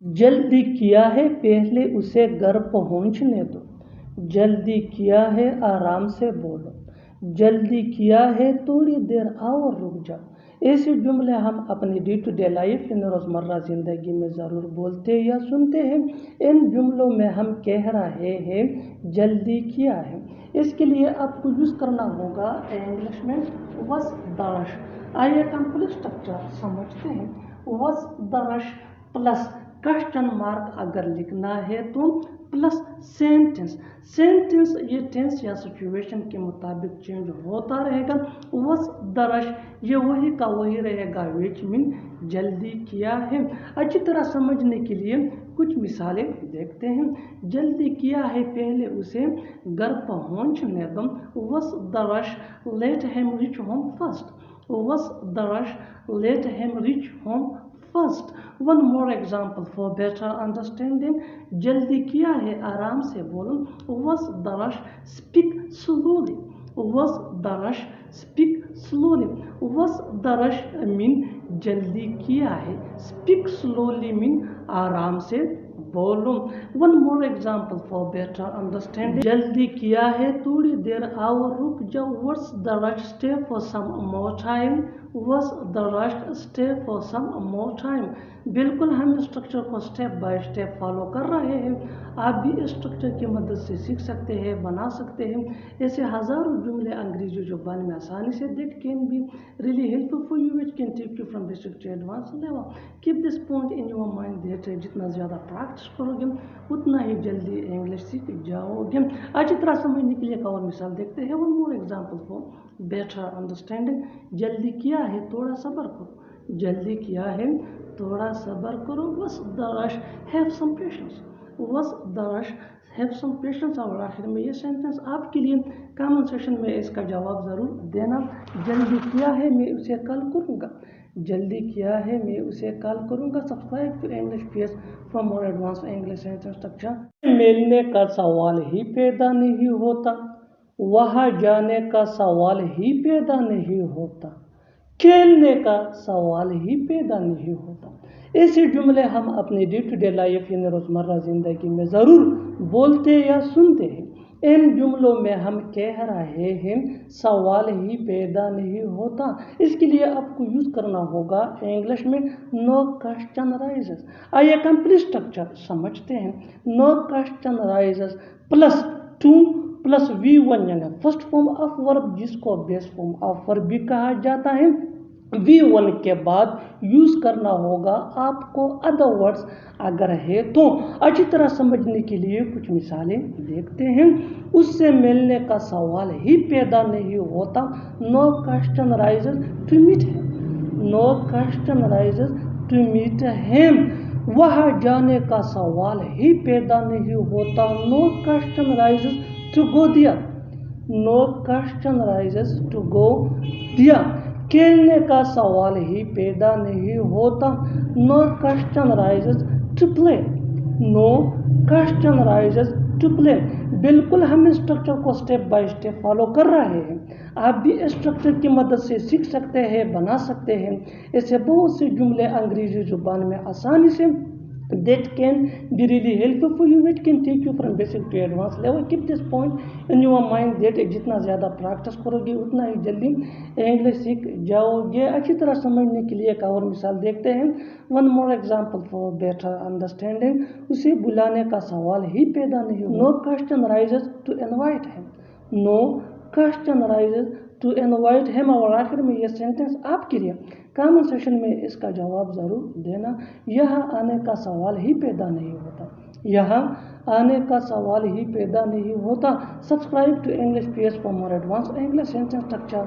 जल्दी किया है, पहले उसे घर पहुंचने दो। जल्दी किया है, आराम से बोलो। जल्दी किया है, थोड़ी देर और रुक जाओ। ऐसे जुमले हम अपनी डे टू डे लाइफ यानी रोज़मर्रा ज़िंदगी में ज़रूर बोलते या सुनते हैं। इन जुमलों में हम कह रहे हैं जल्दी किया है। इसके लिए आपको यूज़ करना होगा इंग्लिश में वॉज द रश। आइए कंप्लीट स्ट्रक्चर समझते हैं। Was the rush plus question mark अगर लिखना है तो प्लस सेंटेंस। सेंटेंस ये टेंस या सिचुएशन के मुताबिक चेंज होता रहेगा। वॉज द रश ये वही का वही रहेगा विच मीन जल्दी किया है। अच्छी तरह समझने के लिए कुछ मिसालें देखते हैं। जल्दी किया है, पहले उसे घर पहुंचने दो। Was the rush let him reach home first. Was the rush let him reach home first. One more example for better understanding. जल्दी किया है, आराम से बोलो। Was the rush speak slowly. Was the rush speak slowly. Was the rush mean जल्दी किया है, speak slowly mean आराम से बोलो। One more example for better understanding. जल्दी किया है, थोड़ी देर और रुक जाओ। Was the rush stay for some more time. What's the rush stay for some more time. बिल्कुल हम स्ट्रक्चर को स्टेप बाय स्टेप फॉलो कर रहे हैं। आप भी इस स्ट्रक्चर की मदद से सीख सकते हैं, बना सकते हैं। ऐसे हज़ारों जुमले अंग्रेजी ज़ुबान में आसानी से that can be really helpful for you, which can take you from basic to advance level. Keep this point in your mind that जितना ज़्यादा प्रैक्टिस करोगे उतना ही जल्दी इंग्लिश सीख जाओगे। अच्छी तरह समझने के लिए एक और मिसाल देखते हैं। One more example for better understanding. जल्दी किया है, थोड़ा सब्र करो। जल्दी किया है, थोड़ा सब्र करो। What's the rush have some patience. What's the rush have some patience. और आखिर में ये सेंटेंस आपके लिए कमेंट सेक्शन में इसका जवाब ज़रूर देना। जल्दी किया है, मैं उसे कल करूँगा। जल्दी किया है, मैं उसे कल करूँगा। Subscribe to English PS for more advance English sentence structure. मिलने का सवाल ही पैदा नहीं होता, वहाँ जाने का सवाल ही पैदा नहीं होता, खेलने का सवाल ही पैदा नहीं होता। ऐसे जुमले हम अपनी डे टू डे लाइफ यानी रोज़मर्रा ज़िंदगी में ज़रूर बोलते या सुनते हैं। इन जुमलों में हम कह रहे हैं सवाल ही पैदा नहीं होता। इसके लिए आपको यूज़ करना होगा इंग्लिश में नो क्वेश्चन राइजेस। आइए कंप्लीट स्ट्रक्चर समझते हैं। No question arises plus to plus V1 यानी फर्स्ट फॉर्म ऑफ वर्ब, जिसको बेस फॉर्म ऑफ वर्ब भी कहा जाता है। V1 के बाद यूज़ करना होगा आपको अदर वर्ड्स अगर है तो। अच्छी तरह समझने के लिए कुछ मिसालें देखते हैं। उससे मिलने का सवाल ही पैदा नहीं होता। No question rises to meet him. No question rises to meet him. वहाँ जाने का सवाल ही पैदा नहीं होता। No question rises to go दिया। No question rises to go दिया। खेलने का सवाल ही पैदा नहीं होता। No question rises to play. No question rises to play. बिल्कुल हम इस स्ट्रक्चर को स्टेप बाय स्टेप फॉलो कर रहे हैं। आप भी इस स्ट्रक्चर की मदद से सीख सकते हैं, बना सकते हैं। ऐसे बहुत से जुमले अंग्रेजी जुबान में आसानी से that can be really helpful for you, which can take you from basic to advanced level. Keep this point in your mind that जितना ज़्यादा प्रैक्टिस करोगे उतना ही जल्दी इंग्लिश सीख जाओगे। अच्छी तरह समझने के लिए एक और मिसाल देखते हैं। One more example for better understanding. उसे बुलाने का सवाल ही पैदा नहीं हो। No question rises to invite him. No question rises to invite him. और आखिर में ये सेंटेंस आपके लिए कमेंट सेक्शन में इसका जवाब ज़रूर देना। यहाँ आने का सवाल ही पैदा नहीं होता। यहाँ आने का सवाल ही पैदा नहीं होता। Subscribe to English PS for more advance English sentence structure.